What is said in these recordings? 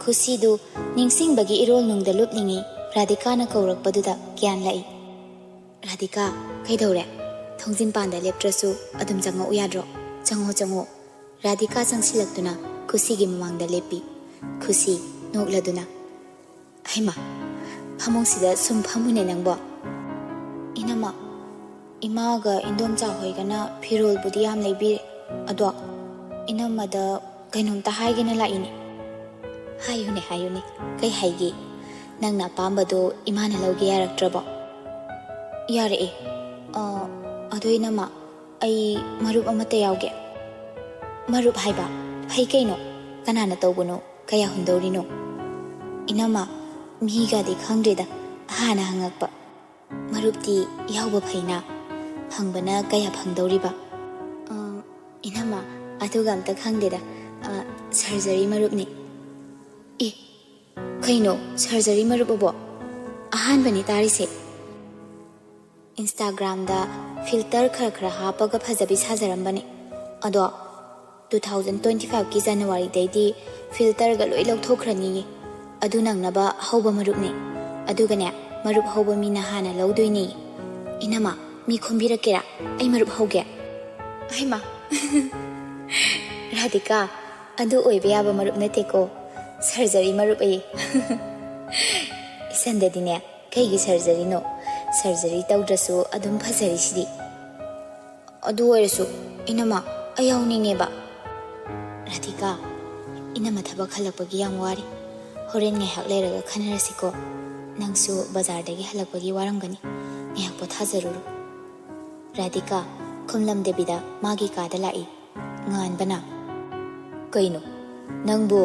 खुसीदु निंगसिंगबगी इरोल नुंगदा लुपलिंगी राधिकाना कौरकपदुदा ग्यान लाई। राधिका कैदौरे थोंजिन पांदा लेप्ट्रसु अदुम चंगो उयाद्रो चंगो चंगो। राधिका चंगसिलक्तुना खुसीगी ममांगदा लेपी। खुसी नोकलदुना हैमा फमुंगसिदा सुम फमुने नंगबो। इनमा इमागा इंदोमचा होइगना फिरोलबुदी याम लेबिरे अदो इनमदा कैनोमता हाइगेना लाइनी। हायुने कई हाइगे नंगना पांबदो इमाना लौगे यारक्ट्रबो। यारे अदो इनमा आई मरुप अमते यावगे। मरुप हाइबा फै कैनो कनाना तौबनो कया हुंदौरिनो। इनमा मीगादी खंग्रेदा हाना हंगक्पा मरुपती यावबा फैना फंगबना कया फंगदौरिबा। इनमा अदुगा अमता खंगदेदा सर्जरी मरुपनी। ए कैनो सर्जरी मरुपबो अहानबनी तारिसे। इंस्टाग्राम दा फिल्टर खरा हापगा फजबी साजरंबने अदो 2025 की जनवरी देदी फिल्टर गा लोई लौथोखरनी अदु नंगनबा हौबा मरुपने अदुगने मरुप हौबा मीना हाना लौदोइनी। इनमा मी खुंबिरकेरा आई मरुप हौगे। हैमा राधिका अदु ओइबे याबा मरुप नतेको सर्जरी मरुप ए। इसंददिने कईगी सर्जरी नो सर्जरी तौद्रसु अदुम फजरी सिदी अदु ओइरसु इनमा अयाउनिंगेबा। राधिका इनमा थबक हलकपगी याम वारी होरेन ngahak leraga khanarasiko nangsu bazar dagi halakpagi waramgani ngahak pothajaruru। Radhika खुमलम देबीदा मागी कादा लाई ngan bana कइनो नंगबो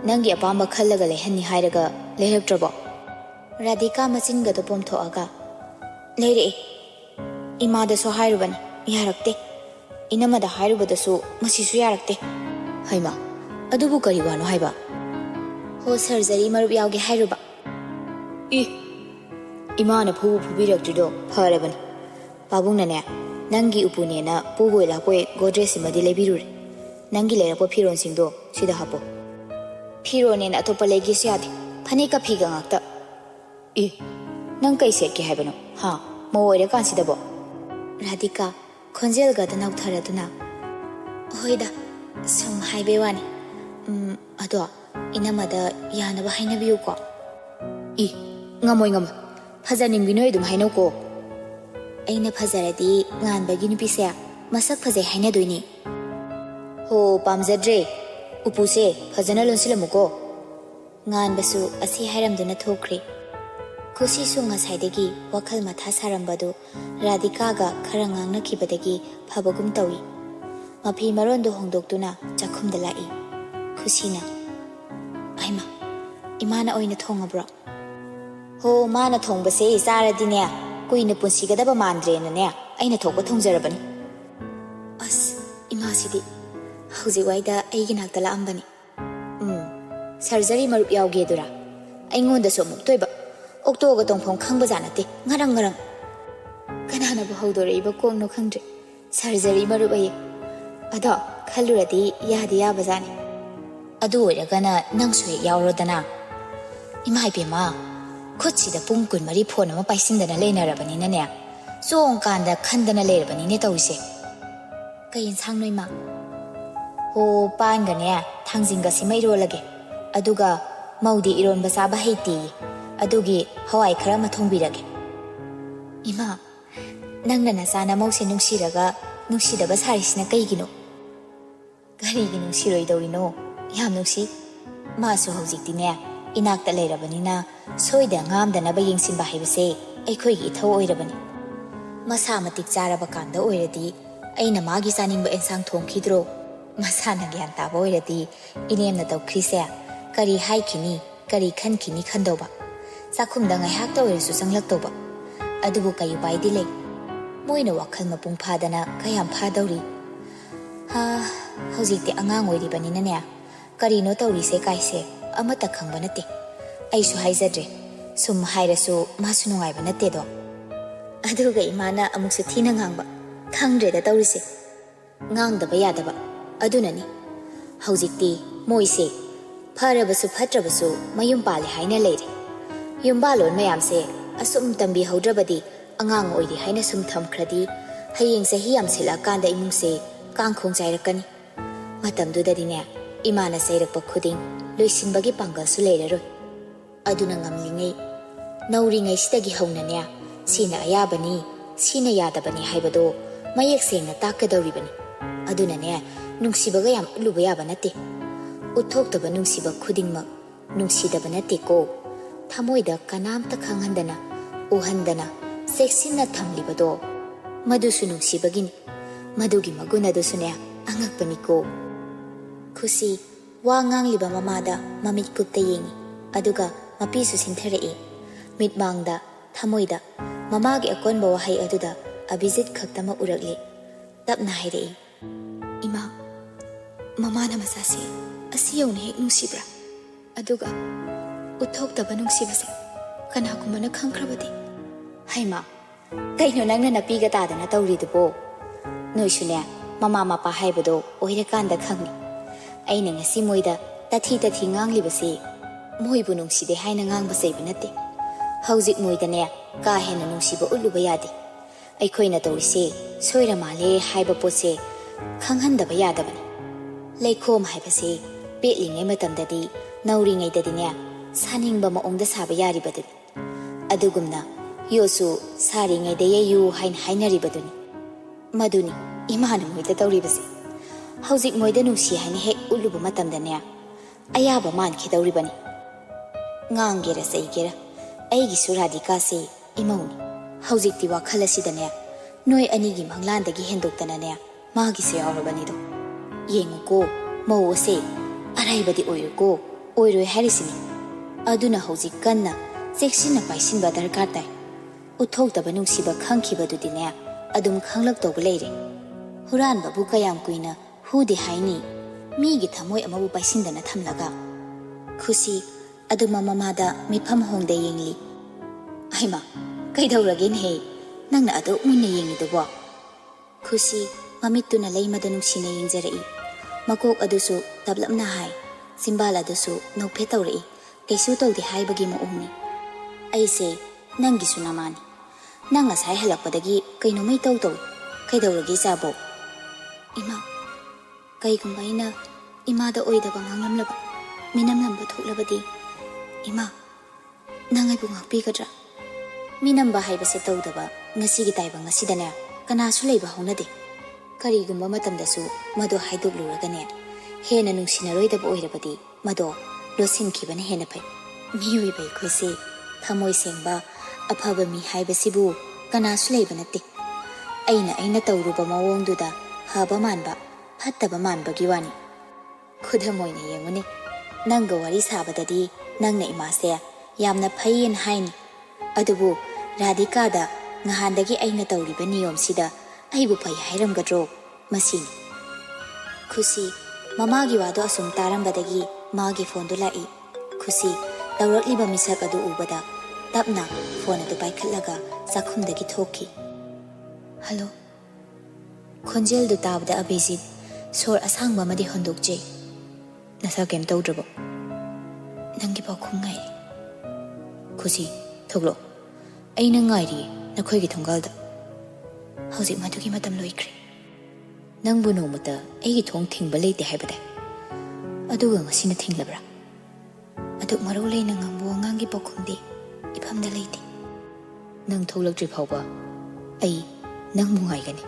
नंगी अपांबा खल्लगा लेहन्नी हायरगा लेहक्ट्रबो। राधिका मचिनगदो पोमथोअगा लेरे इमादसो हायरुबनी यारक्ते इनमदा हायरुबदसु मसिसु यारक्ते। हैमा अदुबु करी वानो हायबा हो सर्जरी मरुप यावगे हायरुबा। इ इमाना फुबु फुबिरक्ट्रिदो फरबनी पाबुंगनने नंगी उपुनेना पुबोय लापोय गोड्रेज सिमदि लेबिरुरे नंगी लेरपो फिरोनसिंगदो सिदा हापो। फिरोनेना अतोपा लेगिसु यादे फनेका फिगा ngakta। इ नंग कै सेटके हायबनो हा मो ओइरे कांसिदबो। राधिका खोंजेलगा नौथरदुना होइदा सम हायबे वानी अदो इनमदा यानबा हायनबियुको। इ ngमोय फजनिंगबि नोय दुम हायनोको। अइना फजरदी nganbagi nupise masak फजे हायनदोइनी। हो पामजद्रे उपुसे फजना लोनसिलमुको nganबसु असि हायरमदुना थोख्रे। खुसीसु ngसाइदगी वखल माथा सारंबदु राधिकागा खरा ngangnakibadagi फबगुम तौई। मफी मरोंदो होंदोक्तुना चाखुमदा लाई। खुसीना आइमा इमाना ओइना थोंगब्रो। हो माना थोंबसे चारदिने कुइना पुंसिगदबा मानद्रेनने अइना थोकबा थोंजरबनी। अस इमासिदी हौजिवाइदा अइगी नाक्ता लाअंबनी। सर्जरी मरुप यावगेदुरा अइंगोंदसु अमुक तोइबा ओक्टोगा तोंफों खंगबजा नते ngarang कनानाबु हौदोरइबा कोंगनो खंद्रे सर्जरी मरुप अये अदो खलुरदी यादी याबजानी। अदु ओइरगना नंगसु हे यावरोदना। इमाइपेमा खुदसिदा पुंग कुनमरी फोन अमा पाइसिंदना लेनरबनिनने चोंकांदा खंदना लेरबनिने तौइसे। कई इंसांग नोइमा हो पानगने थांजिंगा सिमा इरोलगे अदुगा मौदी इरोनबा चाबा हैती अदुगी हवाई खरा मा थोंबिरगे। इमा नंगना नचाना मौसे नुंसिरगा नुंसिदबा सारिसिना कईगिनो करीगी नुंसिरोइदौरिनो याम नुंसि मासु हौजिक्तिने इनाक्ता लेरबनिना सोइदा ngamदनबा येंसिनबा हाइबसे अइखोइगी इथौ ओइरबनी। मसा मतिक चारबा कांदा ओइरदी अइना मागी चानिंगबा एंसांग थोंखिद्रो मसाना ग्यान ताबा ओइरदी इनेमना तौख्रिसे करी हाइखिनी करी खनखिनी खंदौबा चाखुमदा ngaihakta ओइरसु संगलक्तौबा अदुबु कई उपायदि ले मोइना वखल मपुंग फादना कयाम फादौरी। हा हौजिक्ते अंगांग ओइरिबनिनने करीनो तौरिसे काइसे अमता खंगबा नते अइसु हाइजद्रे सुम हाइरसु मासु नुंगाइबा नतेदो। अदुगा इमाना अमुकसु थीना ngang खंद्रेदा तौरिसे ngang daba yadaba adunani hausikti moise ꯐꯔꯕꯁꯨ ꯐꯠꯇ꯭ꯔꯕꯁꯨ ꯃꯌꯨꯝ ꯄꯥꯜꯂꯦ ꯍꯥꯏꯅ ꯂꯩꯔꯦ ꯌꯨꯝꯕꯥꯂꯣꯟ ꯃꯌꯥꯝꯁꯦ ꯑꯁꯨꯝ ꯇꯝꯕꯤꯍꯧꯗ꯭ꯔꯕꯗꯤ ꯑꯉꯥꯡ ꯑꯣꯏꯔꯤ ꯍꯥꯏꯅ ꯁꯨꯝ ꯊꯝꯈ꯭ꯔꯗꯤ ꯍꯌꯦꯡ ꯆꯍꯤ ꯌꯥꯝꯁꯤꯜꯂꯛꯑꯀꯥꯟꯗ ꯏꯃꯨꯡꯁꯦ ꯀꯥꯡꯈꯣꯡ ꯆꯥꯏꯔꯛꯀꯅꯤ ꯃꯇꯝꯗꯨꯗꯗꯤꯅꯦ ꯏꯃꯥꯅ ꯆꯩꯔꯛꯄ ꯈꯨꯗꯤꯡ ꯂꯣꯏꯁꯤꯟꯕꯒꯤ ꯄꯥꯡꯒꯜꯁꯨ ꯂꯩꯔꯔꯣꯏ ꯑꯗꯨꯅ ꯉꯝꯂꯤꯉꯩ ꯅꯧꯔꯤꯉꯩꯁꯤꯗꯒꯤ ꯍꯧꯅꯅꯦ ꯁꯤꯅ ꯑꯌꯥꯕꯅꯤ ꯁꯤꯅ ꯌꯥꯗꯕꯅꯤ ꯍꯥꯏꯕꯗꯣ ꯃꯌꯦꯛ ꯁꯦꯡꯅ ꯇꯥꯛꯀꯗꯧꯔꯤꯕꯅꯤ ꯑꯗꯨꯅꯅꯦ ꯅꯨꯡꯁꯤꯕꯒ ꯌꯥꯝ ꯎꯠꯂꯨꯕ ꯌꯥꯕ ꯅꯠꯇꯦ ꯎꯠꯊꯣꯛꯇꯕ ꯅꯨꯡꯁꯤꯕ ꯈꯨꯗꯤꯡꯃꯛ ꯅꯨꯡꯁꯤꯗꯕ ꯅꯠꯇꯦꯀꯣ ꯊꯃꯣꯏꯗ ꯀꯅꯥꯝꯇ ꯈꯪꯍꯟꯗꯅ ꯎꯍꯟꯗꯅ ꯆꯦꯛꯁꯤꯟꯅ ꯊꯝꯂꯤꯕꯗꯣ ꯃꯗꯨꯁꯨ ꯅꯨꯡꯁꯤꯕꯒꯤꯅꯤ ꯃꯗꯨꯒꯤ ꯃꯒꯨꯟ ꯑꯗꯨꯁꯨꯅꯦ ꯑꯉꯛꯄꯅꯤꯀꯣ ꯈꯨꯁꯤ ꯋꯥ ꯉꯥꯡꯂꯤꯕ ꯃꯃꯥꯗ ꯃꯃꯤꯠ ꯀꯨꯞꯇ ꯌꯦꯡꯉꯤ ꯑꯗꯨꯒ ꯃꯄꯤꯁꯨ ꯁꯤꯟꯊꯔꯛꯏ ꯃꯤꯠꯃꯥꯡꯗ ꯊꯃꯣꯏꯗ ꯃꯃꯥꯒꯤ ꯑꯀꯣꯟꯕ ꯋꯥꯍꯩ ꯑꯗꯨꯗ ꯑꯚꯤꯖꯤꯠ ꯈꯛꯇꯃꯛ ꯎꯔꯛꯂꯤ ꯇꯞꯅ ꯍꯥꯏꯔꯛꯏ ꯏꯃꯥ ꯃꯃꯥꯅ ꯃꯆꯥꯁꯤ ꯑꯁꯤ ꯌꯧꯅ ꯍꯦꯛ ꯅꯨꯡꯁꯤꯕ꯭ꯔꯥ ꯑꯗꯨꯒ ꯎꯠꯊꯣꯛꯇꯕ ꯅꯨꯡꯁꯤꯕꯁꯦ ꯀꯅꯥꯒꯨꯝꯕꯅ ꯈꯪꯈ꯭ꯔꯕꯗꯤ ꯍꯩꯃꯥ ꯀꯩꯅꯣ ꯅꯪꯅ ꯅꯄꯤꯒ ꯇꯥꯗꯅ ꯇꯧꯔꯤꯗꯨꯕꯣ ꯅꯣꯏꯁꯨꯅꯦ ꯃꯃꯥ ꯃꯄꯥ ꯍꯥꯏꯕꯗꯣ ꯑꯣꯏꯔꯀꯥꯟꯗ ꯈꯪꯅꯤ ꯑꯩꯅ ꯉꯁꯤ ꯃꯣꯏꯗ ꯇꯊꯤ ꯉꯥꯡꯂꯤꯕꯁꯤ ꯃꯣꯏꯕꯨ ꯅꯨꯡꯁꯤꯗꯦ ꯍꯥꯏꯅ ꯉꯥꯡꯕ ꯆꯩꯕ ꯅꯠꯇꯦ ꯍꯧꯖꯤꯛ ꯃꯣꯏꯗꯅꯦ ꯀꯥ ꯍꯦꯟꯅ ꯅꯨꯡꯁꯤꯕ ꯎꯠꯂꯨꯕ ꯌꯥꯗꯦ ꯑꯩꯈꯣꯏꯅ ꯇꯧꯔꯤꯁꯦ ꯁꯣꯏꯔ ꯃꯥꯜꯂꯦ ꯍꯥꯏꯕ ꯄꯣꯠꯁꯦ ꯈꯪꯍꯟꯗꯕ ꯌꯥꯗꯕꯅꯤ ꯂꯩꯈꯣꯝ ꯍꯥꯏꯕꯁꯦ ꯄꯦꯠꯂꯤꯉꯩ ꯃꯇꯝꯗꯗꯤ ꯅꯧꯔꯤꯉꯩꯗꯗꯤꯅꯦ ꯁꯥꯅꯤꯡꯕ ꯃꯑꯣꯡꯗ ꯁꯥꯕ ꯌꯥꯔꯤꯕꯗꯨꯅꯤ ꯑꯗꯨꯒꯨꯝꯅ ꯌꯣꯠꯁꯨ ꯁꯥꯔꯤꯉꯩꯗ ꯌꯩꯌꯨ ꯍꯥꯏꯅ ꯍꯥꯏꯅꯔꯤꯕꯗꯨꯅꯤ ꯃꯗꯨꯅꯤ ꯏꯃꯥꯅ ꯃꯣꯏꯗ ꯇꯧꯔꯤꯕꯁꯦ ꯍꯧꯖꯤꯛ ꯃꯣꯏꯗ ꯅꯨꯡꯁꯤ ꯍꯥꯏꯅ ꯍꯦꯛ ꯎꯠꯂꯨꯕ ꯃꯇꯝꯗꯅꯦ ꯑꯌꯥꯕ ꯃꯥꯟꯈꯤꯗꯧꯔꯤꯕꯅꯤ ꯉꯥꯡꯒꯦꯔ ꯆꯩꯒꯦꯔ ꯑꯩꯒꯤꯁꯨ ꯔꯥꯙꯤꯀꯥꯁꯦ ꯏꯃꯧꯅꯤ ꯍꯧꯖꯤꯛꯇꯤ ꯋꯥꯈꯜ ꯑꯁꯤꯗꯅꯦ ꯅꯣꯏ ꯑꯅꯤꯒꯤ ꯃꯪꯂꯥꯟꯗꯒꯤ ꯍꯦꯟꯗꯣꯛꯇꯅꯅꯦ ꯃꯥꯒꯤꯁꯨ ꯌꯥꯎꯔꯕꯅꯤꯗꯣ ꯌꯦꯡꯉꯨꯀꯣ ꯃꯧ ꯑꯁꯦ ꯑꯔꯩꯕꯗꯤ ꯑꯣꯏꯔꯣꯏꯀꯣ ꯑꯣꯏꯔꯣꯏ ꯍꯥꯏꯔꯤꯁꯤꯅꯤ ꯑꯗꯨꯅ ꯍꯧꯖꯤꯛ ꯀꯟꯅ ꯆꯦꯛꯁꯤꯟꯅ ꯄꯥꯏꯁꯤꯟꯕ ꯗꯔꯀꯥꯔ ꯇꯥꯏ ꯎꯠꯊꯣꯛꯇꯕ ꯅꯨꯡꯁꯤꯕ ꯈꯪꯈꯤꯕꯗꯨꯗꯤꯅꯦ ꯑꯗꯨꯝ ꯈꯪꯂꯛꯇꯧꯕ ꯂꯩꯔꯦ ꯍꯨꯔꯥꯟꯕꯕꯨ ꯀꯌꯥꯝ ꯀꯨꯏꯅ ꯍꯨꯗꯦ ꯍꯥꯏꯅꯤ ꯃꯤꯒꯤ ꯊꯃꯣꯏ ꯑꯃꯕꯨ ꯄꯥꯏꯁꯤꯟꯗꯅ ꯊꯝꯂꯒ ꯈꯨꯁꯤ ꯑꯗꯨꯃ ꯃꯃꯥꯗ ꯃꯤꯠꯐꯝ ꯍꯣꯡꯗ ꯌꯦꯡꯂꯤ ꯍꯩꯃꯥ ꯀꯩꯗꯧꯔꯒꯦꯅꯦꯍꯦ ꯅꯪꯅ ꯑꯗꯨꯛ ꯃꯨꯟꯅ ꯌꯦꯡꯂꯤꯗꯨꯕꯣ ꯈꯨꯁꯤ ꯃꯃꯤꯠꯇꯨꯅ ꯂꯩꯃꯗ ꯅꯨꯡꯁꯤꯅ ꯌꯦꯡꯖꯔꯛꯏ ꯃꯀꯣꯛ ꯑꯗꯨꯁꯨ ꯇꯞꯂꯞꯅ ꯍꯥꯏ ꯆꯤꯝꯕꯥꯜ ꯑꯗꯨꯁꯨ ꯅꯧꯐꯦꯠ ꯇꯧꯔꯛꯏ ꯀꯩꯁꯨ ꯇꯧꯗꯦ ꯍꯥꯏꯕꯒꯤ ꯃꯑꯣꯡꯅꯤ ꯑꯩꯁꯦ ꯅꯪꯒꯤꯁꯨ ꯅꯃꯥꯅꯤ ꯅꯪ ꯉꯁꯥꯏ ꯍꯜꯂꯛꯄꯗꯒꯤ ꯀꯩꯅꯣꯃ ꯏꯇꯧ ꯇꯧꯏ ꯀꯩꯗꯧꯔꯒꯦ ꯏꯆꯥꯕꯣ ꯏꯃꯥ ꯀꯩꯒꯨꯝꯕ ꯑꯩꯅ ꯏꯃꯥꯗ ꯑꯣꯏꯗꯕ ꯉꯥꯡꯂꯝꯂꯕ ꯃꯤꯅꯝꯂꯝꯕ ꯊꯣꯛꯂꯕꯗꯤ ꯏꯃꯥ ꯅꯪ ꯑꯩꯕꯨ ꯉꯥꯛꯄꯤꯒꯗ꯭ꯔꯥ ꯃꯤꯅꯝꯕ ꯍꯥꯏꯕꯁꯦ ꯇꯧꯗꯕ ꯉꯁꯤꯒꯤ ꯇꯥꯏꯕꯪ ꯑꯁꯤꯗꯅꯦ ꯀꯅꯥꯁꯨ ꯂꯩꯕ ꯍꯧꯅꯗꯦ ꯀꯔꯤꯒꯨꯝꯕ ꯃꯇꯝꯗꯁꯨ ꯃꯗꯣ ꯍꯥꯏꯗꯣꯛꯂꯨꯔꯒꯅꯦ ꯍꯦꯟꯅ ꯅꯨꯡꯁꯤꯅꯔꯣꯏꯗꯕ ꯑꯣꯏꯔꯕꯗꯤ ꯃꯗꯣ ꯂꯣꯠꯁꯤꯟꯈꯤꯕꯅ ꯍꯦꯟꯅ ꯐꯩ ꯃꯤꯑꯣꯏꯕ ꯑꯩꯈꯣꯏꯁꯦ ꯊꯃꯣꯏ ꯁꯦꯡꯕ ꯑꯐꯕ ꯃꯤ ꯍꯥꯏꯕꯁꯤꯕꯨ ꯀꯅꯥꯁꯨ ꯂꯩꯕ ꯅꯠꯇꯦ ꯑꯩꯅ ꯇꯧꯔꯨꯕ ꯃꯑꯣꯡꯗꯨꯗ ꯐꯕ ꯃꯥꯟꯕ ꯐꯠꯇꯕ ꯃꯥꯟꯕꯒꯤ ꯋꯥꯅꯤ ꯈꯨꯗꯝ ꯑꯣꯏꯅ ꯌꯦꯡꯉꯨꯅꯦ ꯅꯪꯒ ꯋꯥꯔꯤ ꯁꯥꯕꯗꯗꯤ ꯅꯪꯅ ꯏꯃꯥꯁꯦ ꯌꯥꯝꯅ ꯐꯩꯌꯦꯅ ꯍꯥꯏꯅꯤ ꯑꯗꯨꯕꯨ ꯔꯥꯙꯤꯀꯥꯗ ꯅꯍꯥꯟꯗꯒꯤ ꯑꯩꯅ ꯇꯧꯔꯤꯕ ꯅꯤꯌꯣꯝꯁꯤꯗ ꯑꯩꯕꯨ ꯐꯩ ꯍꯥꯏꯔꯝꯒꯗ꯭ꯔꯣ ꯃꯁꯤꯅꯤ ꯈꯨꯁꯤ ꯃꯃꯥꯒꯤ ꯋꯥꯗꯣ ꯑꯁꯨꯝ ꯇꯥꯔꯝꯕꯗꯒꯤ ꯃꯥꯒꯤ ꯐꯣꯟꯗꯨ ꯂꯥꯛꯏ ꯈꯨꯁꯤ ꯇꯧꯔꯛꯂꯤꯕ ꯃꯤꯁꯛ ꯑꯗꯨ ꯎꯕꯗ ꯇꯞꯅ ꯐꯣꯟ ꯑꯗꯨ ꯄꯥꯏꯈꯠꯂꯒ ꯆꯥꯛꯈꯨꯝꯗꯒꯤ ꯊꯣꯛꯈꯤ ꯍꯜꯂꯣ ꯈꯣꯟꯖꯦꯜꯗꯨ ꯇꯥꯕꯗ ꯑꯚꯤꯖꯤꯠ ꯁꯣꯔ ꯑꯁꯥꯡꯕ ꯑꯃꯗꯤ ꯍꯣꯟꯗꯣꯛꯆꯩ ꯅꯁꯥ ꯀꯩꯝ ꯇꯧꯗ꯭ꯔꯕꯣ ꯅꯪꯒꯤ ꯄꯥꯎꯈꯨꯝ ꯉꯥꯏꯔꯤ ꯈꯨꯁꯤ ꯊꯣꯛꯂꯛꯑꯣ ꯑꯩꯅ ꯉꯥꯏꯔꯤꯌꯦ ꯅꯈꯣꯏꯒꯤ ꯊꯣꯡꯒꯥꯜꯗ ꯍꯧꯖꯤꯛ ꯃꯗꯨꯒꯤ ꯃꯇꯝ ꯂꯣꯏꯈ꯭ꯔꯦ ꯅꯪꯕꯨ ꯅꯣꯡꯃꯇ ꯑꯩꯒꯤ ꯊꯣꯡ ꯊꯤꯡꯕ ꯂꯩꯇꯦ ꯍꯥꯏꯕꯗꯥꯏ ꯑꯗꯨꯒ ꯉꯁꯤꯅ ꯊꯤꯡꯂꯕ꯭ꯔꯥ ꯑꯗꯨꯛ ꯃꯔꯧ ꯂꯩꯅ ꯉꯥꯡꯕ ꯋꯥꯉꯥꯡꯒꯤ ꯄꯥꯎꯈꯨꯝꯗꯤ ꯏꯐꯝꯗ ꯂꯩꯇꯦ ꯅꯪ ꯊꯣꯛꯂꯛꯇ꯭ꯔꯤ ꯐꯥꯎꯕ ꯑꯩ ꯅꯪꯕꯨ ꯉꯥꯏꯒꯅꯤ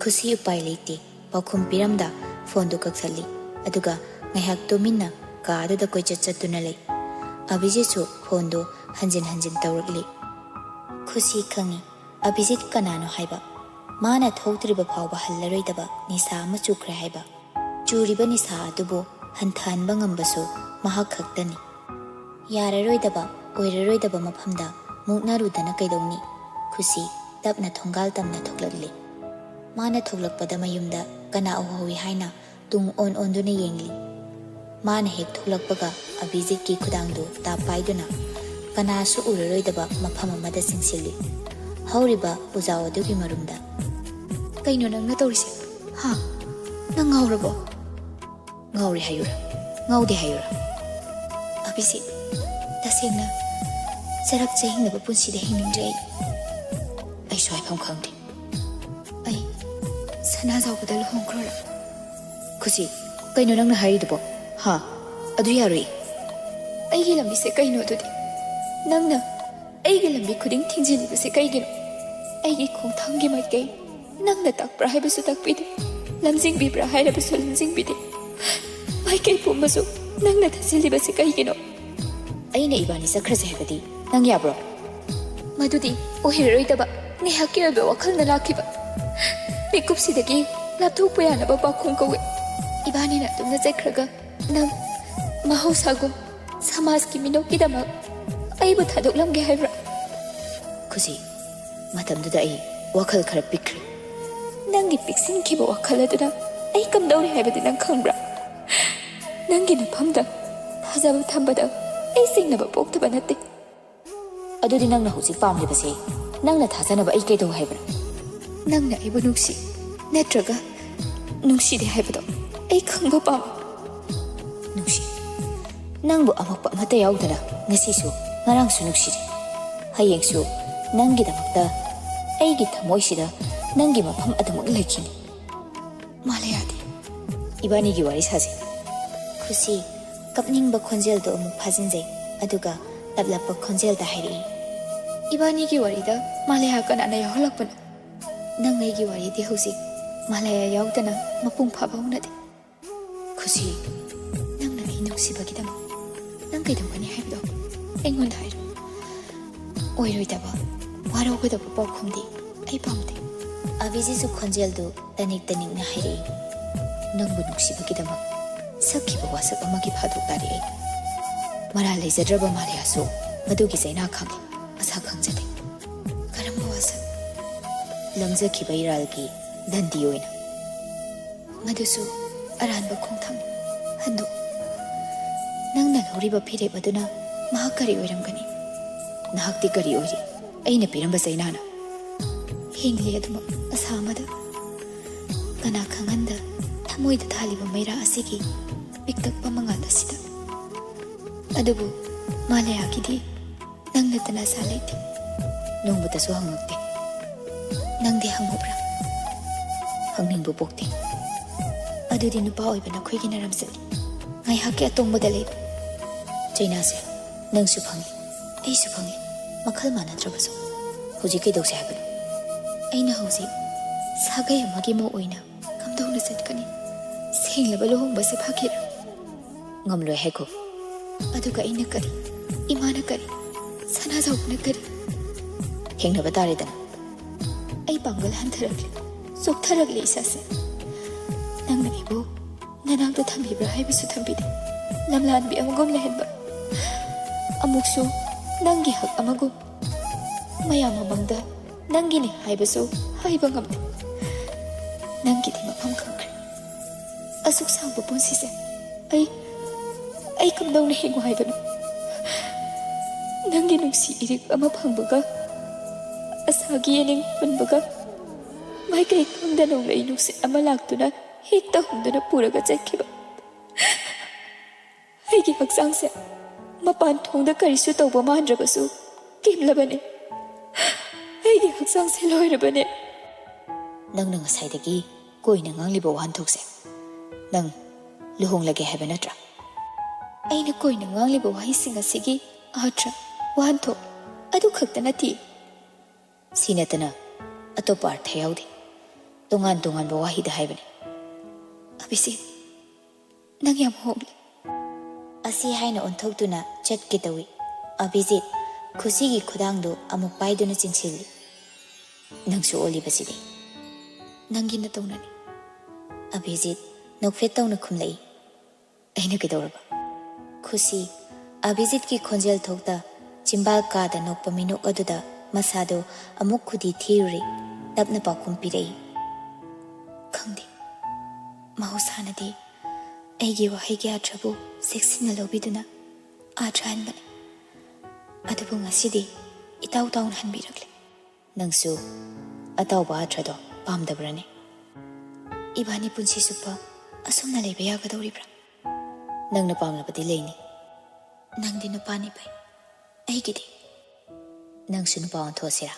ꯈꯨꯁꯤ ꯎꯄꯥꯏ ꯂꯩꯇꯦ ꯄꯥꯎꯈꯨꯝ ꯄꯤꯔꯝꯗ ꯐꯣꯟꯗꯨ ꯀꯛꯊꯠꯂꯤ ꯑꯗꯨꯒ ꯉꯥꯏꯍꯥꯛ ꯇꯨꯃꯤꯟꯅ ꯀꯥ ꯑꯗꯨꯗ ꯀꯣꯏꯆꯠ ꯆꯠꯇꯨꯅ ꯂꯩ ꯑꯚꯤꯖꯤꯠꯁꯨ ꯐꯣꯟꯗꯨ ꯍꯟꯖꯤꯟ ꯍꯟꯖꯤꯟ ꯇꯧꯔꯛꯂꯤ ꯈꯨꯁꯤ ꯈꯪꯉꯤ ꯑꯚꯤꯖꯤꯠ ꯀꯅꯥꯅꯣ ꯍꯥꯏꯕ ꯃꯥꯅ ꯊꯣꯛꯇ꯭ꯔꯤꯕ ꯐꯥꯎꯕ ꯍꯜꯂꯔꯣꯏꯗꯕ ꯅꯤꯁꯥ ꯑꯃ ꯆꯨꯈ꯭ꯔꯦ ꯍꯥꯏꯕ ꯆꯨꯔꯤꯕ ꯅꯤꯁꯥ ꯑꯗꯨꯕꯨ ꯍꯟꯊꯍꯟꯕ ꯉꯝꯕꯁꯨ ꯃꯍꯥꯛ ꯈꯛꯇꯅꯤ ꯌꯥꯔꯔꯣꯏꯗꯕ ꯑꯣꯏꯔꯔꯣꯏꯗꯕ ꯃꯐꯝꯗ ꯃꯨꯛꯅꯔꯨꯗꯅ ꯀꯩꯗꯧꯅꯤ ꯈꯨꯁꯤ ꯇꯞꯅ ꯊꯣꯡꯒꯥꯜ ꯇꯝꯅ ꯊꯣꯛꯂꯛꯂꯤ ꯃꯥꯅ ꯊꯣꯛꯂꯛꯄꯗ ꯃꯌꯨꯝꯗ ꯀꯅꯥ ꯎꯍꯧꯏ ꯍꯥꯏꯅ ꯇꯨꯡ ꯑꯣꯟꯗꯨꯅ ꯌꯦꯡꯂꯤ ꯃꯥꯅ ꯍꯦꯛ ꯊꯣꯛꯂꯛꯄꯒ ꯑꯚꯤꯖꯤꯠꯀꯤ ꯈꯨꯗꯥꯡꯗꯨ ꯇꯥꯞ ꯄꯥꯏꯗꯨꯅ ꯀꯅꯥꯁꯨ ꯎꯔꯔꯣꯏꯗꯕ ꯃꯐꯝ ꯑꯃꯗ ꯆꯤꯡꯁꯤꯜꯂꯤ ꯍꯧꯔꯤꯕ ꯎꯖꯥꯎ ꯑꯗꯨꯒꯤ ꯃꯔꯨꯝꯗ ꯀꯩꯅꯣ ꯅꯪꯅ ꯇꯧꯔꯤꯁꯦ ꯍꯥ ꯅꯪ ꯉꯥꯎꯔꯕꯣ ꯉꯥꯎꯔꯤ ꯍꯥꯏꯌꯨꯔꯥ ngaude hayura abisi tasengna sarak chahing na punsi de hingning jai ai soi pham khangdi ai sana jaw badal hong krora khusi kaino nang na hari dubo ha adu yarui ai gi lambi se kaino dudi nang na ai gi lambi khuding thingjini base kai gi ai gi khong thang gi mai kai nang na tak pra hai basu tak pide lamjing bi pra hai ra basu lamjing pide mai kai pum basu nang na thasili base kai gi no ai ne ibani sakhra se habadi nang ya bro madudi o hiroi daba ne hakki obe wakhal na lakhiba pikup sidagi lapthuk pa yana ba pakhum kawe ibani na tumna chekhraga nang mahausago samaj ki minok ki dama ai bu thadok lamge haibra khusi matam duda ai wakhal khara pikre nangi piksin ki ba wakhal aduna ai kam dawri haibadi nang khangbra nangi na phamda thajaba thambada ai singna ba pokta banate adudi nang na husi pamle base nang na thasana ba ai ke do haibra nang na ibu nuksi netraga nuksi de haibado ai khangba pam nuksi nang bu amak mata yaudana ngasi su ngarang su nuksi hayeng su nangi da makta ai gi thamoi sida nangi mafam adamak laikini malayadi ibani gi wari sase khusi kapning ba khonjel do mu phajinjai aduga lablap khonjel da hairi ibani gi wari da malaya kana na yaholakpana nang ngai gi wari di hosi malaya yaudana mapung pha bauna de khusi nang na hi nuksi ba gidam nang kai dam kani haibdo engon hair oi roi da ba waro ko da pa khumdi ai pamde abiji su khonjel do tanik na hairi nang bu nuksi ba gidam sakhi ba wasak amagi phaduk tari ai mara leijadraba malaya so madugi zaina khang asa khangjade karamba wasak lamjaki bairalgi dandi oina madusu aranba khongtham hando nangna loriba phire baduna mahakari oiramgani nahakti kari oiri aina piramba zainana hingli aduma asamada kana khanganda thamoida thaliba maira asigi piktak pamangada sida adubu malaya kidi nangna tana salaiti nongbuta so hangokte nangde hangobra hangning bu pokte adudi nupa oibana khoigi naram sali ngai hakki atongboda lei chaina se nang su phangi ai su phangi makhal mana trabaso hoji ke dokse habani aina hoji sagai amagi mo oina kamdona setkani senglaba lohong base phakira ngamlo heko aduga ina kari imana kari sana zawna kari hengna batare dana ai pangal hantarakle soktarakle isase nangna ibo nanangda thambibra haibisu thambide lamlan bi amagom lehenba amuksu nangi hak amagom mayam amangda nangi ne haibisu haiba ngamde nangi di mafam khangkre asuk sangba punsise ai kamdawna hingu haibanu nangi nungsi irik ama phangbaga asagi yening punbaga mai kai kangda nonglai nungsi ama laktuna hekta humduna puraga chakhiba aigi haksang se mapan thongda karisu tawba mandrabasu kimlabane aigi haksang se loirabane nang nang saidagi koina ngangliba wanthokse nang luhonglage haba natra aina koina ngangliba wahisinga sigi atra wanthok adu khakta nati sinatana atopa artha yaudi tongan tongan ba wahida haibane abisi nang yam hongle asi haina onthokduna chatke tawi abijit khusigi khudangdo amuk paiduna chingsilli nangsu oli basidi nangi na tonani abijit nokfet tawna khumlai aina kedoraba khusi abijit ki khonjel thokta chimbal ka da nokpa minok aduda masado amuk khudi thiri tapna pakhum pirei khangdi mahausanadi aigi wahai kya trabu sexina lobiduna atran bane adubu ngasidi itaw tawn hanbirakle nangsu ataw ba atrado pamdabrane ibani punsi supa asumna lebe yagadoribra ꯅꯪꯅ ꯄꯥꯝꯂꯕꯗꯤ ꯂꯩꯅꯤ ꯅꯪꯗꯤ ꯅꯨꯄꯥꯅꯤ ꯐꯩ ꯑꯩꯒꯤꯗꯤ ꯅꯪꯁꯨ ꯅꯨꯄꯥ ꯑꯣꯟꯊꯣꯛꯑꯁꯤꯔꯥ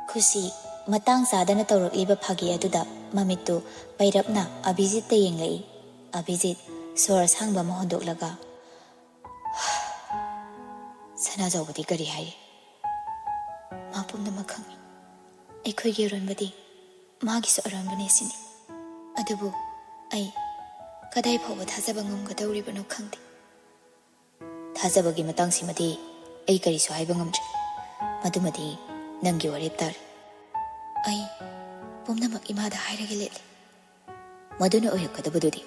ꯈꯨꯁꯤ ꯃꯇꯥꯡ ꯆꯥꯗꯅ ꯇꯧꯔꯛꯂꯤꯕ ꯐꯥꯒꯤ ꯑꯗꯨꯗ ꯃꯃꯤꯠꯇꯨ ꯄꯩꯔꯞꯅ ꯑꯚꯤꯖꯤꯠꯇ ꯌꯦꯡꯂꯛꯏ ꯑꯚꯤꯖꯤꯠ ꯁꯣꯔ ꯑꯁꯥꯡꯕ ꯑꯃ ꯍꯣꯟꯗꯣꯛꯂꯒ ꯁꯅꯥꯖꯥꯎꯕꯗꯤ ꯀꯔꯤ ꯍꯥꯏꯔꯤ ꯃꯥ ꯄꯨꯝꯅꯃꯛ ꯈꯪꯏ ꯑꯩꯈꯣꯏꯒꯤ ꯑꯔꯣꯟꯕꯗꯤ ꯃꯥꯒꯤꯁꯨ ꯑꯔꯣꯟꯕꯅꯤ ꯁꯤꯅꯤ ꯑꯗꯨꯕꯨ ꯑꯩ ꯀꯗꯥꯏ ꯐꯥꯎꯕ ꯊꯥꯖꯕ ꯉꯝꯒꯗꯧꯔꯤꯕꯅꯣ ꯈꯪꯗꯦ ꯊꯥꯖꯕꯒꯤ ꯃꯇꯥꯡꯁꯤꯃꯗꯤ ꯑꯩ ꯀꯔꯤꯁꯨ ꯍꯥꯏꯕ ꯉꯝꯗ꯭ꯔꯦ ꯃꯗꯨꯃꯗꯤ ꯅꯪꯒꯤ ꯋꯥꯔꯦꯞ ꯇꯥꯔꯦ ꯑꯩ ꯄꯨꯝꯅꯃꯛ ꯏꯃꯥꯗ ꯍꯥꯏꯔꯒ ꯂꯦꯞꯂꯤ ꯃꯗꯨꯅ ꯑꯣꯏꯔꯛꯀꯗꯕꯗꯨꯗꯤ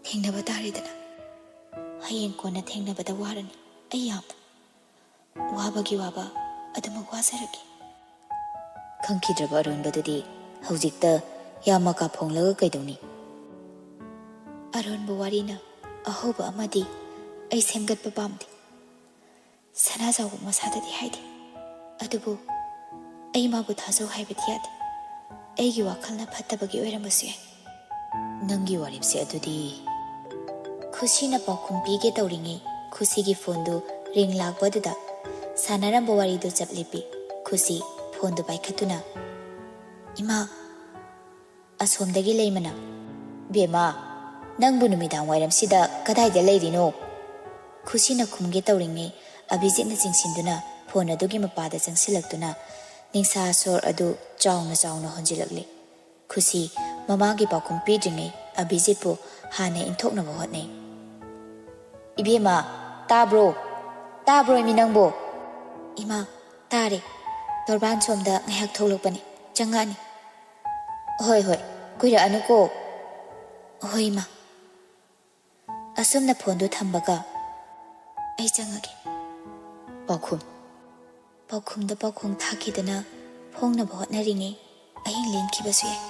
ꯊꯦꯡꯅꯕ ꯇꯥꯔꯦꯗꯅ ꯍꯌꯦꯡ ꯀꯣꯟꯅ ꯊꯦꯡꯅꯕꯗ ꯋꯥꯔꯅꯤ ꯑꯩ ꯌꯥꯝꯅ ꯋꯥꯕꯒꯤ ꯋꯥꯕ ꯑꯗꯨꯃꯛ ꯋꯥꯖꯔꯒꯦ ꯈꯪꯈꯤꯗ꯭ꯔꯕ ꯑꯔꯣꯟꯕꯗꯨꯗꯤ ꯍꯧꯖꯤꯛꯇ ꯌꯥꯝ ꯃꯀꯥ ꯐꯣꯡꯂꯒ ꯀꯩꯗꯧꯅꯤ ꯑꯔꯣꯟꯕ ꯋꯥꯔꯤꯅ ꯑꯍꯧꯕ ꯑꯃꯗꯤ ꯑꯩ ꯁꯦꯝꯒꯠꯄ ꯄꯥꯝꯗꯦ ꯁꯅꯥꯖꯥꯎꯕ ꯃꯁꯥꯗꯗꯤ ꯍꯥꯏꯗꯦ ꯑꯗꯨꯕꯨ ꯑꯩ ꯃꯥꯕꯨ ꯊꯥꯖꯧ ꯍꯥꯏꯕꯗꯤ ꯌꯥꯗꯦ ꯑꯩꯒꯤ ꯋꯥꯈꯜꯅ ꯐꯠꯇꯕꯒꯤ ꯑꯣꯏꯔꯝꯕꯁꯨ ꯌꯥꯏ ꯅꯪꯒꯤ ꯋꯥꯔꯦꯞꯁꯦ ꯑꯗꯨꯗꯤ ꯈꯨꯁꯤꯅ ꯄꯥꯎꯈꯨꯝ ꯄꯤꯒꯦ ꯇꯧꯔꯤꯉꯩ ꯈꯨꯁꯤꯒꯤ ꯐꯣꯟꯗꯨ ꯔꯤꯡ ꯂꯥꯛꯄꯗꯨꯗ ꯁꯥꯟꯅꯔꯝꯕ ꯋꯥꯔꯤꯗꯨ ꯆꯞ ꯂꯦꯞꯄꯤ ꯈꯨꯁꯤ ꯐꯣꯟꯗꯨ ꯄꯥꯏꯈꯠꯇꯨꯅ ꯏꯃꯥ ꯑꯁꯣꯝꯗꯒꯤ ꯂꯩꯃꯅ ꯕꯦꯝꯃ ꯅꯪꯕꯨ ꯅꯨꯃꯤꯗꯥꯡ ꯋꯥꯏꯔꯝꯁꯤꯗ ꯀꯗꯥꯏꯗ ꯂꯩꯔꯤꯅꯣ ꯈꯨꯁꯤꯅ ꯈꯨꯝꯒꯦ ꯇꯧꯔꯤꯉꯩ ꯑꯚꯤꯖꯤꯠꯅ ꯆꯤꯡꯁꯤꯟꯗꯨꯅ ꯐꯣꯟ ꯑꯗꯨꯒꯤ ꯃꯄꯥꯗ ꯆꯪꯁꯤꯜꯂꯛꯇꯨꯅ ꯅꯤꯡꯁꯥ ꯁꯣꯔ ꯑꯗꯨ ꯆꯥꯎꯅ ꯆꯥꯎꯅ ꯍꯣꯟꯖꯤꯜꯂꯛꯂꯤ ꯈꯨꯁꯤ ꯃꯃꯥꯒꯤ ꯄꯥꯎꯈꯨꯝ ꯄꯤꯗ꯭ꯔꯤꯉꯩ ꯑꯚꯤꯖꯤꯠꯄꯨ ꯍꯥꯟꯅ ꯏꯟꯊꯣꯛꯅꯕ ꯍꯣꯠꯅꯩ ꯏꯕꯦꯝꯃ ꯇꯥꯕ꯭ꯔꯣ ꯏꯃꯤ ꯅꯪꯕꯣ ꯏꯃꯥ ꯇꯥꯔꯦ ꯇꯣꯔꯕꯥꯟ ꯁꯣꯝꯗ ꯉꯥꯏꯍꯥꯛ ꯊꯣꯛꯂꯛꯄꯅꯤ ꯆꯪꯉꯛꯑꯅꯤ ꯍꯣꯏ ꯀꯨꯏꯔꯛꯑꯅꯨꯀꯣ ꯍꯣꯏ ꯏꯃꯥ ꯑꯁꯨꯝꯅ ꯐꯣꯟꯗꯨ ꯊꯝꯕꯒ ꯑꯩ ꯆꯪꯉꯒꯦ ꯄꯥꯎꯈꯨꯝꯗ ꯄꯥꯎꯈꯨꯝ ꯊꯥꯈꯤꯗꯨꯅ ꯐꯣꯡꯅꯕ ꯍꯣꯠꯅꯔꯤꯉꯩ ꯑꯍꯤꯡ ꯂꯦꯟꯈꯤꯕꯁꯨ ꯌꯥꯏ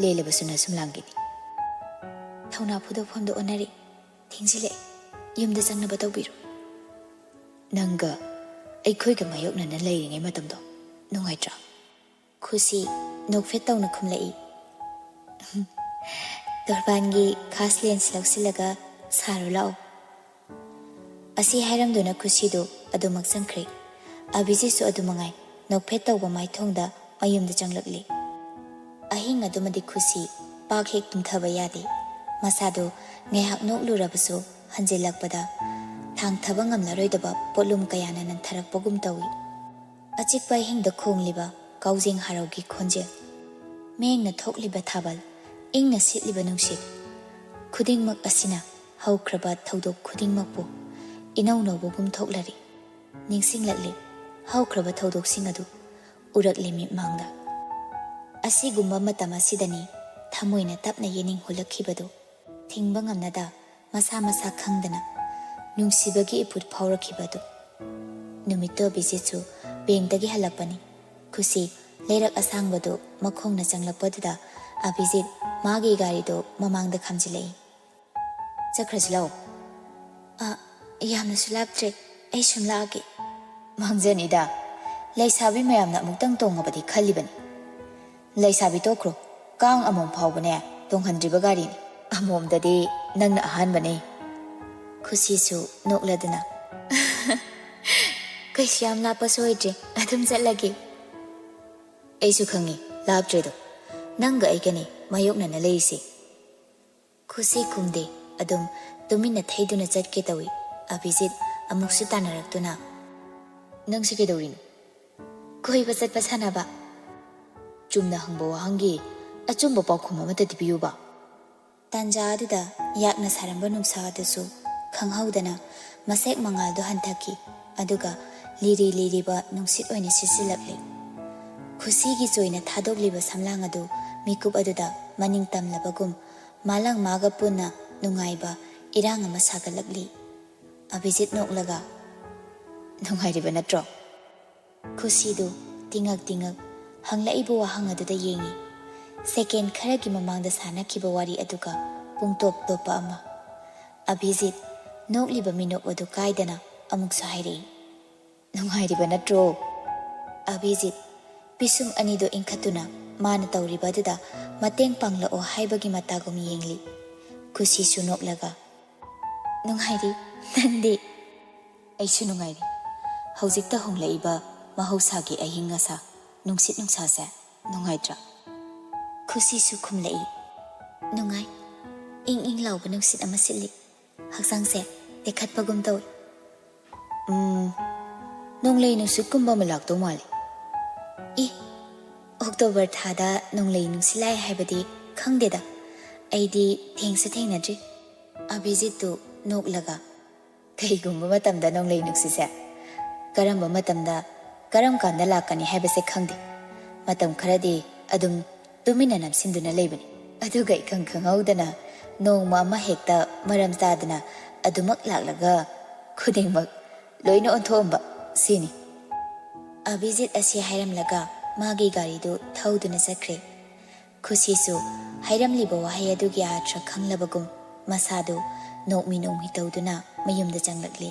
ꯂꯦꯜꯂꯕꯁꯨ ꯅꯁꯨꯝ ꯂꯥꯡꯒꯤꯅꯤ ꯊꯧꯅꯥ ꯐꯨꯗꯣꯛꯐꯝꯗ ꯑꯣꯟꯅꯔꯤ ꯊꯦꯡꯖꯤꯜꯂꯛꯑꯦ ꯌꯨꯝꯗ ꯆꯪꯅꯕ ꯇꯧꯕꯤꯔꯣ ꯅꯪꯒ ꯑꯩꯈꯣꯏꯒ ꯃꯥꯌꯣꯛꯅꯅ ꯂꯩꯔꯤꯉꯩ ꯃꯇꯝꯗꯣ ꯅꯨꯡꯉꯥꯏꯇ꯭ꯔꯥ ꯈꯨꯁꯤ ꯅꯣꯛꯐꯦꯠ ꯇꯧꯅ ꯈꯨꯝꯂꯛꯏ ꯇꯣꯔꯕꯥꯟꯒꯤ ꯈꯥꯁ ꯂꯦꯟꯁ ꯂꯧꯁꯤꯜꯂꯒ ꯁꯥꯔꯨ ꯂꯥꯛꯑꯣ ꯑꯁꯤ ꯍꯥꯏꯔꯝꯗꯨꯅ ꯈꯨꯁꯤꯗꯨ ꯑꯗꯨꯃꯛ ꯆꯪꯈ꯭ꯔꯦ ꯑꯚꯤꯖꯤꯠꯁꯨ ꯑꯗꯨꯃꯉꯥꯏ ꯅꯣꯛꯐꯦꯠ ꯇꯧꯕ ꯃꯥꯏꯊꯣꯡꯗ ꯃꯌꯨꯝꯗ ꯆꯪꯂꯛꯂꯤ ꯑꯍꯤꯡ ꯑꯗꯨꯃꯗꯤ ꯈꯨꯁꯤ ꯄꯥꯛ ꯍꯦꯛ ꯇꯨꯝꯊꯕ ꯌꯥꯗꯦ ꯃꯁꯥꯗꯨ ꯉꯥꯏꯍꯥꯛ ꯅꯣꯛꯂꯨꯔꯕꯁꯨ ꯍꯟꯖꯤꯜꯂꯛꯄꯗ ꯊꯥꯡꯊꯕ ꯉꯝꯂꯔꯣꯏꯗꯕ ꯄꯣꯠꯂꯨꯝ ꯀꯌꯥꯅ ꯅꯟꯊꯔꯛꯄꯒꯨꯝ ꯇꯧꯏ ꯑꯆꯤꯛꯄ ꯑꯍꯤꯡꯗ ꯈꯣꯡꯂꯤꯕ ꯀꯥꯎꯖꯦꯡ ꯍꯥꯔꯧꯒꯤ ꯈꯣꯟꯖꯦꯜ ꯃꯌꯦꯛꯅ ꯊꯣꯛꯂꯤꯕ ꯊꯥꯕꯜ ꯏꯪꯅ ꯁꯤꯠꯂꯤꯕ ꯅꯨꯡꯁꯤꯠ ꯈꯨꯗꯤꯡꯃꯛ ꯑꯁꯤꯅ ꯍꯧꯈ꯭ꯔꯕ ꯊꯧꯗꯣꯛ ꯈꯨꯗꯤꯡꯃꯛꯄꯨ ꯏꯅꯧ ꯅꯧꯕꯒꯨꯝ ꯊꯣꯛꯂꯔꯤ ꯅꯤꯡꯁꯤꯡꯂꯛꯂꯤ ꯍꯧꯈ꯭ꯔꯕ ꯊꯧꯗꯣꯛꯁꯤꯡ ꯑꯗꯨ ꯎꯔꯛꯂꯤ ꯃꯤꯠꯃꯥꯡꯗ ꯑꯁꯤꯒꯨꯝꯕ ꯃꯇꯝ ꯑꯁꯤꯗꯅꯤ ꯊꯃꯣꯏꯅ ꯇꯞꯅ ꯌꯦꯅꯤꯡ ꯍꯨꯜꯂꯛꯈꯤꯕꯗꯨ ꯊꯤꯡꯕ ꯉꯝꯅꯗ ꯃꯁꯥ ꯈꯪꯗꯅ ꯅꯨꯡꯁꯤꯕꯒꯤ ꯏꯄꯨꯠ ꯐꯥꯎꯔꯛꯈꯤꯕꯗꯨ ꯅꯨꯃꯤꯠꯇꯣ ꯑꯚꯤꯖꯤꯠꯁꯨ ꯕꯦꯡꯛꯇꯒꯤ ꯍꯜꯂꯛꯄꯅꯤ ꯈꯨꯁꯤ ꯂꯩꯔꯛ ꯑꯁꯥꯡꯕꯗꯨ ꯃꯈꯣꯡꯅ ꯆꯪꯂꯛꯄꯗꯨꯗ ꯑꯚꯤꯖꯤꯠ ꯃꯥꯒꯤ ꯒꯥꯔꯤꯗꯨ ꯃꯃꯥꯡꯗ ꯈꯥꯝꯖꯤꯜꯂꯛꯏ ꯆꯠꯈ꯭ꯔꯁꯤ ꯂꯥꯛꯑꯣ ꯌꯥꯝꯅꯁꯨ ꯂꯥꯞꯇ꯭ꯔꯦ ꯑꯩ ꯁꯨꯝ ꯂꯥꯛꯑꯒꯦ ꯃꯥꯡꯖꯅꯤꯗ ꯂꯩꯁꯥꯕꯤ ꯃꯌꯥꯝꯅ ꯑꯃꯨꯛꯇꯪ ꯇꯣꯡꯉꯕꯗꯤ ꯈꯜꯂꯤꯕꯅꯤ ꯂꯩꯁꯥꯕꯤ ꯇꯣꯛꯈ꯭ꯔꯣ ꯀꯥꯡ ꯑꯃꯣꯝ ꯐꯥꯎꯕꯅꯦ ꯇꯣꯡꯍꯟꯗ꯭ꯔꯤꯕ ꯒꯥꯔꯤꯅꯤ ꯑꯃꯣꯝꯗꯗꯤ ꯅꯪꯅ ꯑꯍꯥꯟꯕꯅꯤ ꯈꯨꯁꯤꯁꯨ ꯅꯣꯛꯂꯗꯨꯅ ꯀꯩꯁꯨ ꯌꯥꯝ ꯂꯥꯞꯄꯁꯨ ꯑꯣꯏꯗ꯭ꯔꯦ ꯑꯗꯨꯝ ꯆꯠꯂꯒꯦ ꯑꯩꯁꯨ ꯈꯪꯉꯤ ꯂꯥꯞꯇ꯭ꯔꯦꯗꯣ ꯅꯪꯒ ꯑꯩꯒꯅꯤ ꯃꯥꯌꯣꯛꯅꯅ ꯂꯩꯔꯤꯁꯤ ꯈꯨꯁꯤ ꯈꯨꯝꯗꯦ ꯑꯗꯨꯝ ꯇꯨꯃꯤꯟꯅ ꯊꯩꯗꯨꯅ ꯆꯠꯀꯦ ꯇꯧꯏ ꯑꯚꯤꯖꯤꯠ ꯑꯃꯨꯛꯁꯨ ꯇꯥꯟꯅꯔꯛꯇꯨꯅ ꯅꯪꯁꯤ ꯀꯩꯗꯧꯔꯤꯅꯣ ꯀꯣꯏꯕ ꯆꯠꯄ ꯁꯥꯟꯅꯕ ꯆꯨꯝꯅ ꯍꯪꯕ ꯋꯥꯍꯪꯒꯤ ꯑꯆꯨꯝꯕ ꯄꯥꯎꯈꯨꯝ ꯑꯃꯠꯇꯗꯤ ꯄꯤꯌꯨꯕ ꯇꯥꯟꯖꯥ ꯑꯗꯨꯗ ꯌꯥꯛꯅ ꯁꯥꯔꯝꯕ ꯅꯨꯡꯁꯥ ꯑꯗꯨꯁꯨ ꯈꯪꯍꯧꯗꯅ ꯃꯁꯦꯛ ꯃꯉꯥꯜꯗꯨ ꯍꯟꯊꯈꯤ ꯑꯗꯨꯒ ꯂꯤꯔꯤ ꯂꯤꯔꯤꯕ ꯅꯨꯡꯁꯤꯠ ꯑꯣꯏꯅ ꯁꯤꯠꯆꯤꯜꯂꯛꯂꯤ ꯈꯨꯁꯤꯒꯤ ꯆꯣꯏꯅ ꯊꯥꯗꯣꯛꯂꯤꯕ ꯁꯝꯂꯥꯡ ꯑꯗꯨ ꯃꯤꯀꯨꯞ ꯑꯗꯨꯗ ꯃꯅꯤꯡ ꯇꯝꯂꯕꯒꯨꯝ ꯃꯥꯂꯪ ꯃꯥꯒ ꯄꯨꯟꯅ ꯅꯨꯡꯉꯥꯏꯕ ꯏꯔꯥꯡ ꯑꯃ ꯁꯥꯒꯠꯂꯛꯂꯤ ꯑꯚꯤꯖꯤꯠ ꯅꯣꯛꯂꯒ ꯅꯨꯡꯉꯥꯏꯔꯤꯕ ꯅꯠꯇ꯭ꯔꯣ ꯈꯨꯁꯤꯗꯨ ꯇꯤꯉꯛ ꯍꯪꯂꯛꯏꯕ ꯋꯥꯍꯪ ꯑꯗꯨꯗ ꯌꯦꯡꯉꯤ ꯁꯦꯀꯦꯟ ꯈꯔꯒꯤ ꯃꯃꯥꯡꯗ ꯁꯥꯟꯅꯈꯤꯕ ꯋꯥꯔꯤ ꯑꯗꯨꯒ ꯄꯨꯡꯇꯣꯞ ꯇꯣꯞꯄ ꯑꯃ ꯑꯚꯤꯖꯤꯠ ꯅꯣꯛꯂꯤꯕ ꯃꯤꯅꯣꯛ ꯑꯗꯨ ꯀꯥꯏꯗꯅ ꯑꯃꯨꯛꯁꯨ ꯍꯥꯏꯔꯛꯏ ꯅꯨꯡꯉꯥꯏꯔꯤꯕ ꯅꯠꯇ꯭ꯔꯣ ꯑꯚꯤꯖꯤꯠ ꯄꯤꯁꯨꯝ ꯑꯅꯤꯗꯨ ꯏꯟꯈꯠꯇꯨꯅ ꯃꯥꯅ ꯇꯧꯔꯤꯕ ꯑꯗꯨꯗ ꯃꯇꯦꯡ ꯄꯥꯡꯂꯛꯑꯣ ꯍꯥꯏꯕꯒꯤ ꯃꯇꯥꯒꯨꯝ ꯌꯦꯡꯂꯤ ꯈꯨꯁꯤꯁꯨ ꯅꯣꯛꯂꯒ ꯅꯨꯡꯉꯥꯏꯔꯤ ꯅꯪꯗꯤ ꯑꯩꯁꯨ ꯅꯨꯡꯉꯥꯏꯔꯤ ꯍꯧꯖꯤꯛꯇ ꯍꯣꯡꯂꯛꯏꯕ ꯃꯍꯧꯁꯥꯒꯤ ꯑꯏꯪ ꯑꯁꯥ ꯅꯨꯡꯁꯤꯠ ꯅꯨꯡꯁꯥꯁꯦ ꯅꯨꯡꯉꯥꯏꯇ꯭ꯔꯥ ꯈꯨꯁꯤꯁꯨ ꯈꯨꯝꯂꯛꯏ ꯅꯨꯡꯉꯥꯏ ꯏꯪ ꯏꯪ ꯂꯥꯎꯕ ꯅꯨꯡꯁꯤꯠ ꯑꯃ ꯁꯤꯠꯂꯤ ꯍꯛꯆꯥꯡꯁꯦ ꯇꯦꯛꯈꯠꯄꯒꯨꯝ ꯇꯧꯏ ꯅꯣꯡꯂꯩ ꯅꯨꯡꯁꯤꯠꯀꯨꯝꯕ ꯑꯃ ꯂꯥꯛꯇꯧ ꯃꯥꯜꯂꯤ ꯏ ꯑꯣꯛꯇꯣꯕꯔ ꯊꯥꯗ ꯅꯣꯡꯂꯩ ꯅꯨꯡꯁꯤꯠ ꯂꯥꯛꯑꯦ ꯍꯥꯏꯕꯗꯤ ꯈꯪꯗꯦꯗ ꯑꯩꯗꯤ ꯊꯦꯡꯁꯨ ꯊꯦꯡꯅꯗ꯭ꯔꯤ ꯑꯕꯤꯖꯤꯠꯇꯨ ꯅꯣꯛꯂꯒ ꯀꯩꯒꯨꯝꯕ ꯃꯇꯝꯗ ꯅꯣꯡꯂꯩ ꯅꯨꯡꯁꯤꯠꯁꯦ ꯀꯔꯝꯕ ꯃꯇꯝꯗ ꯀꯔꯝ ꯀꯥꯟꯗ ꯂꯥꯛꯀꯅꯤ ꯍꯥꯏꯕꯁꯦ ꯈꯪꯗꯦ ꯃꯇꯝ ꯈꯔꯗꯤ ꯑꯗꯨꯝ ꯇꯨꯃꯤꯟꯅ ꯅꯝꯁꯤꯟꯗꯨꯅ ꯂꯩꯕꯅꯤ ꯑꯗꯨꯒ ꯏꯈꯪ ꯈꯪꯍꯧꯗꯅ ꯅꯣꯡꯃ ꯑꯃ ꯍꯦꯛꯇ ꯃꯔꯝ ꯆꯥꯗꯅ ꯑꯗꯨꯃꯛ ꯂꯥꯛꯂꯒ ꯈꯨꯗꯤꯡꯃꯛ ꯂꯣꯏꯅ ꯑꯣꯟꯊꯣꯛꯑꯝꯕ ꯁꯤꯅꯤ ꯑꯕꯤꯖꯤꯠ ꯑꯁꯤ ꯍꯥꯏꯔꯝꯂꯒ ꯃꯥꯒꯤ ꯒꯥꯔꯤꯗꯨ ꯊꯧꯗꯨꯅ ꯆꯠꯈ꯭ꯔꯦ ꯈꯨꯁꯤꯁꯨ ꯍꯥꯏꯔꯝꯂꯤꯕ ꯋꯥꯍꯩ ꯑꯗꯨꯒꯤ ꯑꯥꯔꯊ ꯈꯪꯂꯕꯒꯨꯝ ꯃꯁꯥꯗꯨ ꯅꯣꯛꯃꯤ ꯅꯣꯛꯃꯤ ꯇꯧꯗꯨꯅ ꯃꯌꯨꯝꯗ ꯆꯪꯂꯛꯂꯤ